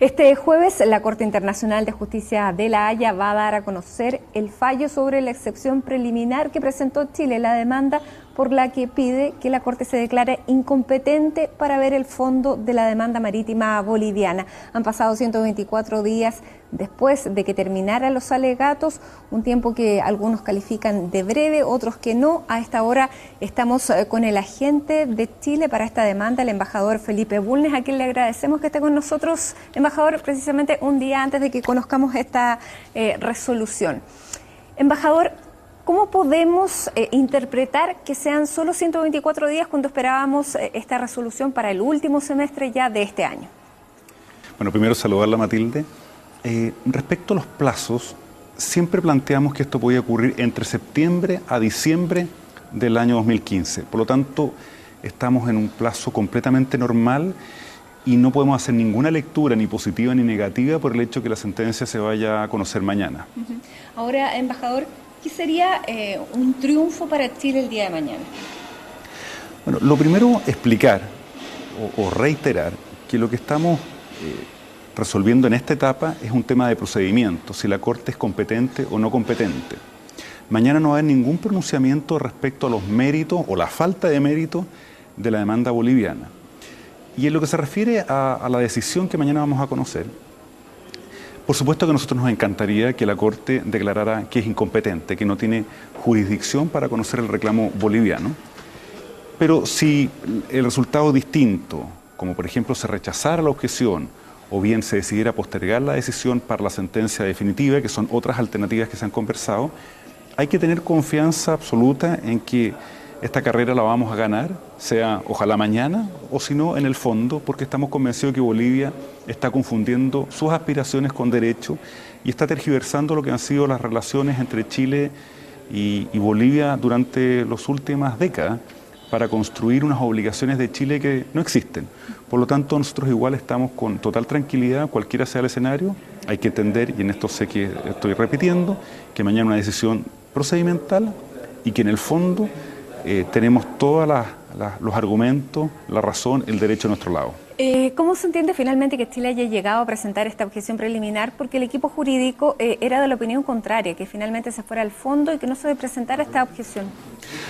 Este jueves, la Corte Internacional de Justicia de La Haya va a dar a conocer el fallo sobre la excepción preliminar que presentó Chile, la demanda por la que pide que la Corte se declare incompetente para ver el fondo de la demanda marítima boliviana. Han pasado 124 días después de que terminaran los alegatos, un tiempo que algunos califican de breve, otros que no. A esta hora estamos con el agente de Chile para esta demanda, el embajador Felipe Bulnes, a quien le agradecemos que esté con nosotros, embajador, precisamente un día antes de que conozcamos esta resolución. Embajador, ¿cómo podemos interpretar que sean solo 124 días cuando esperábamos esta resolución para el último semestre ya de este año? Bueno, primero saludarla, Matilde. Respecto a los plazos, siempre planteamos que esto podía ocurrir entre septiembre a diciembre del año 2015. Por lo tanto, estamos en un plazo completamente normal y no podemos hacer ninguna lectura, ni positiva ni negativa, por el hecho de que la sentencia se vaya a conocer mañana. Ahora, embajador, ¿qué sería un triunfo para Chile el día de mañana? Bueno, lo primero, explicar o reiterar que lo que estamos resolviendo en esta etapa es un tema de procedimiento, si la Corte es competente o no competente. Mañana no va a haber ningún pronunciamiento respecto a los méritos o la falta de méritos de la demanda boliviana. Y en lo que se refiere a la decisión que mañana vamos a conocer, por supuesto que a nosotros nos encantaría que la Corte declarara que es incompetente, que no tiene jurisdicción para conocer el reclamo boliviano, pero si el resultado es distinto, como por ejemplo se rechazara la objeción o bien se decidiera postergar la decisión para la sentencia definitiva, que son otras alternativas que se han conversado, hay que tener confianza absoluta en que esta carrera la vamos a ganar, sea ojalá mañana o si no en el fondo, porque estamos convencidos que Bolivia está confundiendo sus aspiraciones con derecho y está tergiversando lo que han sido las relaciones entre Chile y Bolivia durante las últimas décadas para construir unas obligaciones de Chile que no existen. Por lo tanto, nosotros igual estamos con total tranquilidad, cualquiera sea el escenario. Hay que entender, y en esto sé que estoy repitiendo, que mañana una decisión procedimental y que en el fondo tenemos todos los argumentos, la razón, el derecho a nuestro lado. ¿Cómo se entiende finalmente que Chile haya llegado a presentar esta objeción preliminar? Porque el equipo jurídico era de la opinión contraria, que finalmente se fuera al fondo y que no se presentara esta objeción.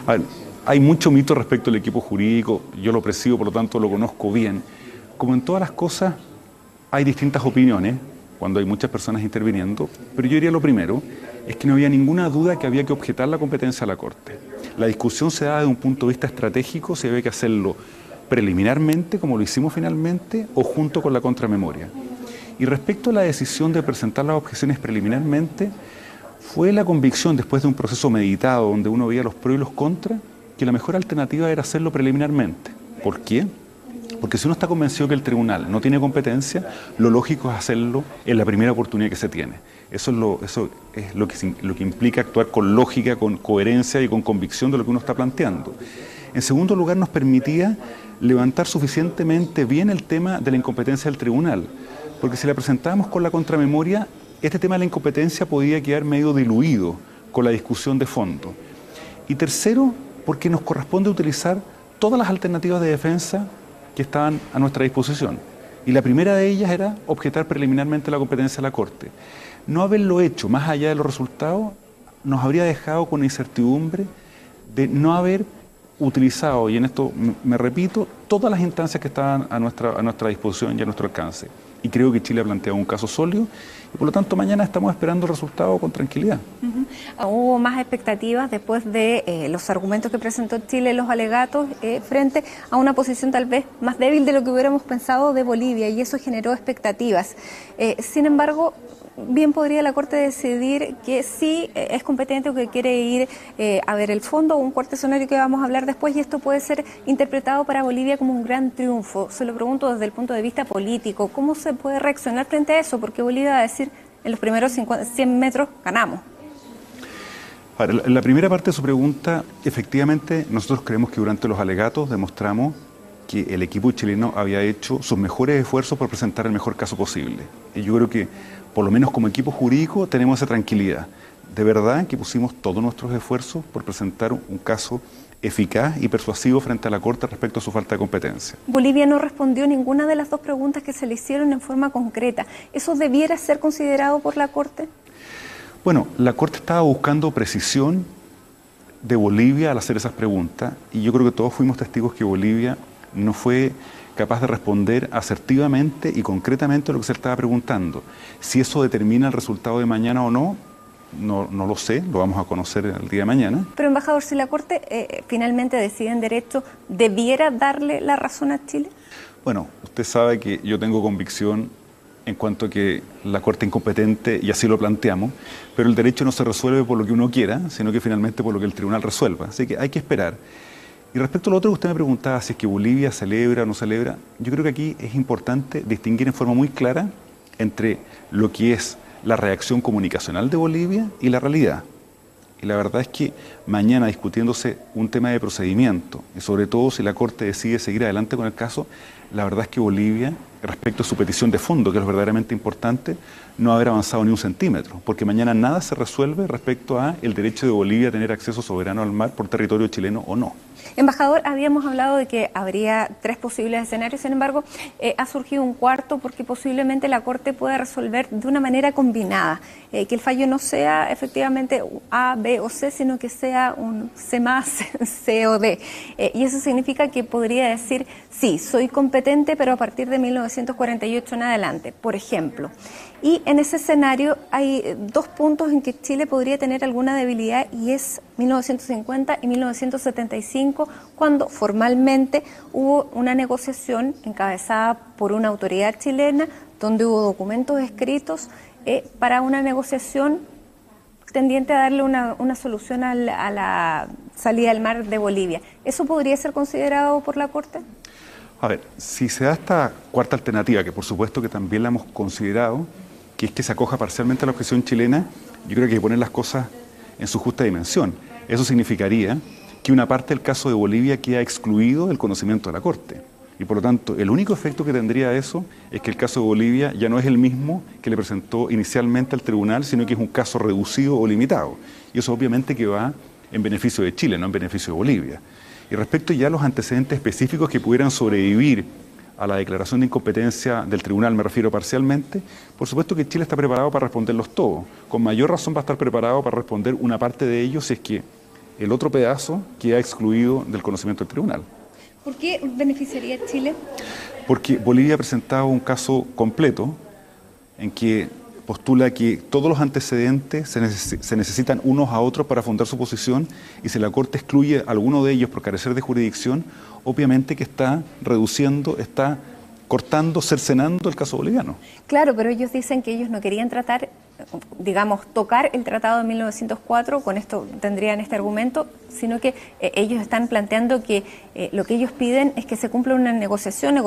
A ver, hay mucho mito respecto al equipo jurídico, yo lo presido, por lo tanto lo conozco bien. Como en todas las cosas, hay distintas opiniones cuando hay muchas personas interviniendo, pero yo diría lo primero, es que no había ninguna duda que había que objetar la competencia a la Corte. La discusión se da desde un punto de vista estratégico, si había que hacerlo preliminarmente, como lo hicimos finalmente, o junto con la contramemoria. Y respecto a la decisión de presentar las objeciones preliminarmente, fue la convicción, después de un proceso meditado, donde uno veía los pros y los contras, que la mejor alternativa era hacerlo preliminarmente. ¿Por qué? Porque si uno está convencido que el tribunal no tiene competencia, lo lógico es hacerlo en la primera oportunidad que se tiene. Eso es lo que implica actuar con lógica, con coherencia y con convicción de lo que uno está planteando. En segundo lugar, nos permitía levantar suficientemente bien el tema de la incompetencia del tribunal, porque si la presentábamos con la contramemoria, este tema de la incompetencia podía quedar medio diluido con la discusión de fondo. Y tercero, porque nos corresponde utilizar todas las alternativas de defensa que estaban a nuestra disposición. Y la primera de ellas era objetar preliminarmente la competencia de la Corte. No haberlo hecho, más allá de los resultados, nos habría dejado con incertidumbre de no haber utilizado, y en esto me repito, todas las instancias que estaban a nuestra disposición y a nuestro alcance. Y creo que Chile ha planteado un caso sólido y por lo tanto mañana estamos esperando el resultado con tranquilidad. ¿Hubo más expectativas después de los argumentos que presentó Chile en los alegatos frente a una posición tal vez más débil de lo que hubiéramos pensado de Bolivia, y eso generó expectativas? Sin embargo, bien podría la Corte decidir que sí es competente o que quiere ir a ver el fondo, o un cuarto escenario que vamos a hablar después, y esto puede ser interpretado para Bolivia como un gran triunfo. Se lo pregunto desde el punto de vista político, ¿cómo se puede reaccionar frente a eso? Porque Bolivia va a decir, en los primeros 100 metros ganamos. Ahora, la primera parte de su pregunta, efectivamente, nosotros creemos que durante los alegatos demostramos que el equipo chileno había hecho sus mejores esfuerzos por presentar el mejor caso posible. Y yo creo que, por lo menos como equipo jurídico, tenemos esa tranquilidad. De verdad que pusimos todos nuestros esfuerzos por presentar un caso eficaz y persuasivo frente a la Corte respecto a su falta de competencia. Bolivia no respondió ninguna de las dos preguntas que se le hicieron en forma concreta. ¿Eso debiera ser considerado por la Corte? Bueno, la Corte estaba buscando precisión de Bolivia al hacer esas preguntas y yo creo que todos fuimos testigos que Bolivia no fue capaz de responder asertivamente y concretamente a lo que se le estaba preguntando. Si eso determina el resultado de mañana o no, no lo sé, lo vamos a conocer el día de mañana. Pero, embajador, si la Corte finalmente decide en derecho, ¿debiera darle la razón a Chile? Bueno, usted sabe que yo tengo convicción en cuanto a que la Corte es incompetente y así lo planteamos, pero el derecho no se resuelve por lo que uno quiera, sino que finalmente por lo que el tribunal resuelva. Así que hay que esperar. Y respecto a lo otro que usted me preguntaba, si es que Bolivia celebra o no celebra, yo creo que aquí es importante distinguir en forma muy clara entre lo que es la reacción comunicacional de Bolivia y la realidad. Y la verdad es que mañana discutiéndose un tema de procedimiento, y sobre todo si la Corte decide seguir adelante con el caso, la verdad es que Bolivia, respecto a su petición de fondo, que es lo verdaderamente importante, no haber avanzado ni un centímetro, porque mañana nada se resuelve respecto a el derecho de Bolivia a tener acceso soberano al mar por territorio chileno o no. Embajador, habíamos hablado de que habría 3 posibles escenarios, sin embargo, ha surgido un cuarto porque posiblemente la Corte pueda resolver de una manera combinada, que el fallo no sea efectivamente A, B o C, sino que sea un C más, C o D. Y eso significa que podría decir, sí, soy competente, pero a partir de 1948 en adelante, por ejemplo. Y en ese escenario hay 2 puntos en que Chile podría tener alguna debilidad y es 1950 y 1975, cuando formalmente hubo una negociación encabezada por una autoridad chilena, donde hubo documentos escritos para una negociación tendiente a darle una solución a la salida del mar de Bolivia. ¿Eso podría ser considerado por la Corte? A ver, si se da esta cuarta alternativa, que por supuesto que también la hemos considerado, que es que se acoja parcialmente a la objeción chilena, yo creo que hay que poner las cosas en su justa dimensión. Eso significaría que una parte del caso de Bolivia queda excluido del conocimiento de la Corte. Y por lo tanto, el único efecto que tendría eso es que el caso de Bolivia ya no es el mismo que le presentó inicialmente al tribunal, sino que es un caso reducido o limitado. Y eso obviamente que va en beneficio de Chile, no en beneficio de Bolivia. Y respecto ya a los antecedentes específicos que pudieran sobrevivir a la declaración de incompetencia del tribunal, me refiero parcialmente, por supuesto que Chile está preparado para responderlos todos. Con mayor razón va a estar preparado para responder una parte de ellos si es que el otro pedazo queda excluido del conocimiento del tribunal. ¿Por qué beneficiaría a Chile? Porque Bolivia ha presentado un caso completo en que postula que todos los antecedentes se necesitan unos a otros para fundar su posición y si la Corte excluye a alguno de ellos por carecer de jurisdicción, obviamente que está reduciendo, está cortando, cercenando el caso boliviano. Claro, pero ellos dicen que ellos no querían tratar, digamos, tocar el Tratado de 1904, con esto tendrían este argumento, sino que ellos están planteando que lo que ellos piden es que se cumpla una negociación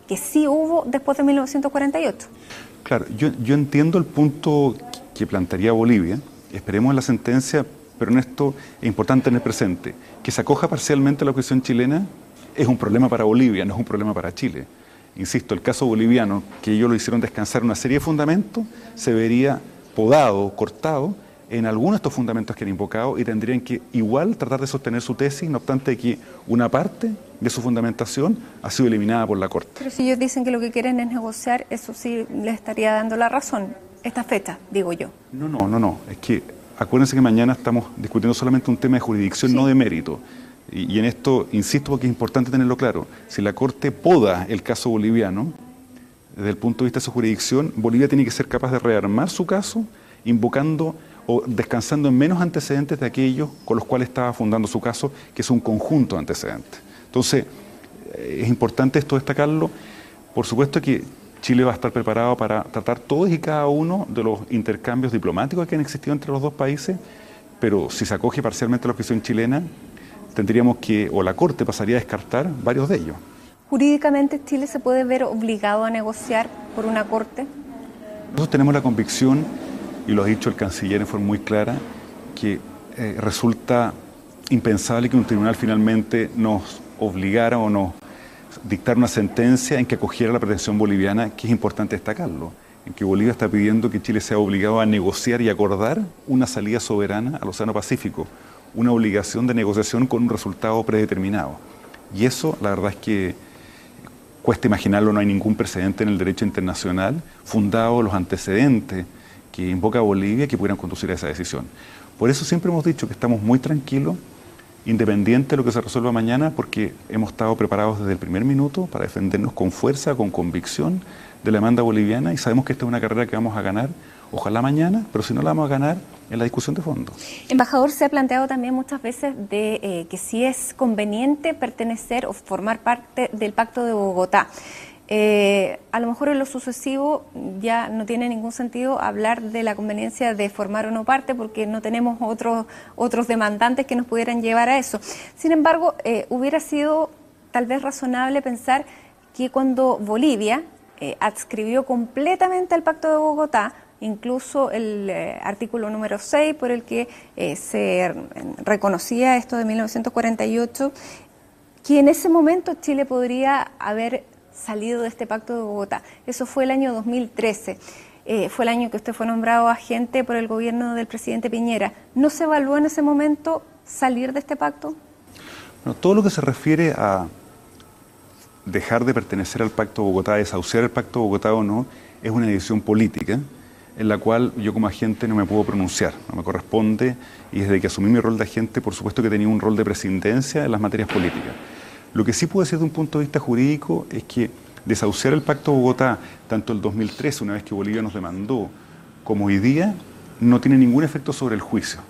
que sí hubo después de 1948. Claro, yo entiendo el punto que plantearía Bolivia, esperemos la sentencia, pero en esto es importante en el presente, que se acoja parcialmente a la objeción chilena es un problema para Bolivia, no es un problema para Chile. Insisto, el caso boliviano, que ellos lo hicieron descansar en una serie de fundamentos, se vería podado, cortado en algunos de estos fundamentos que han invocado y tendrían que igual tratar de sostener su tesis, no obstante que una parte de su fundamentación ha sido eliminada por la Corte. Pero si ellos dicen que lo que quieren es negociar, eso sí les estaría dando la razón, esta fecha, digo yo. No, es que acuérdense que mañana estamos discutiendo solamente un tema de jurisdicción, sí, no de mérito. Y en esto, insisto, porque es importante tenerlo claro, si la Corte poda el caso boliviano, desde el punto de vista de su jurisdicción, Bolivia tiene que ser capaz de rearmar su caso, invocando o descansando en menos antecedentes de aquellos con los cuales estaba fundando su caso, que es un conjunto de antecedentes. Entonces, es importante esto destacarlo. Por supuesto que Chile va a estar preparado para tratar todos y cada uno de los intercambios diplomáticos que han existido entre los dos países, pero si se acoge parcialmente la objeción chilena, tendríamos que, o la Corte pasaría a descartar varios de ellos. ¿Jurídicamente Chile se puede ver obligado a negociar por una Corte? Nosotros tenemos la convicción, y lo ha dicho el canciller en forma muy clara, que resulta impensable que un tribunal finalmente nos obligara o nos dictara una sentencia en que acogiera la pretensión boliviana, que es importante destacarlo, en que Bolivia está pidiendo que Chile sea obligado a negociar y acordar una salida soberana al Océano Pacífico, una obligación de negociación con un resultado predeterminado. Y eso, la verdad es que cuesta imaginarlo, no hay ningún precedente en el derecho internacional fundado los antecedentes que invoca Bolivia que pudieran conducir a esa decisión. Por eso siempre hemos dicho que estamos muy tranquilos, independiente de lo que se resuelva mañana, porque hemos estado preparados desde el primer minuto para defendernos con fuerza, con convicción de la demanda boliviana, y sabemos que esta es una carrera que vamos a ganar, ojalá mañana, pero si no la vamos a ganar en la discusión de fondo. Embajador, se ha planteado también muchas veces de que si es conveniente pertenecer o formar parte del Pacto de Bogotá. A lo mejor en lo sucesivo ya no tiene ningún sentido hablar de la conveniencia de formar o no parte, porque no tenemos otros demandantes que nos pudieran llevar a eso. Sin embargo, hubiera sido tal vez razonable pensar que cuando Bolivia adscribió completamente al Pacto de Bogotá, incluso el artículo número 6 por el que se reconocía esto de 1948, que en ese momento Chile podría haber salido de este Pacto de Bogotá. Eso fue el año 2013. Fue el año que usted fue nombrado agente por el gobierno del presidente Piñera. ¿No se evaluó en ese momento salir de este pacto? Bueno, todo lo que se refiere a dejar de pertenecer al Pacto de Bogotá, desahuciar el Pacto de Bogotá o no, es una decisión política en la cual yo como agente no me puedo pronunciar, no me corresponde, y desde que asumí mi rol de agente, por supuesto que tenía un rol de presidencia en las materias políticas. Lo que sí puedo decir de un punto de vista jurídico es que desahuciar el Pacto de Bogotá, tanto el 2013, una vez que Bolivia nos demandó, como hoy día, no tiene ningún efecto sobre el juicio.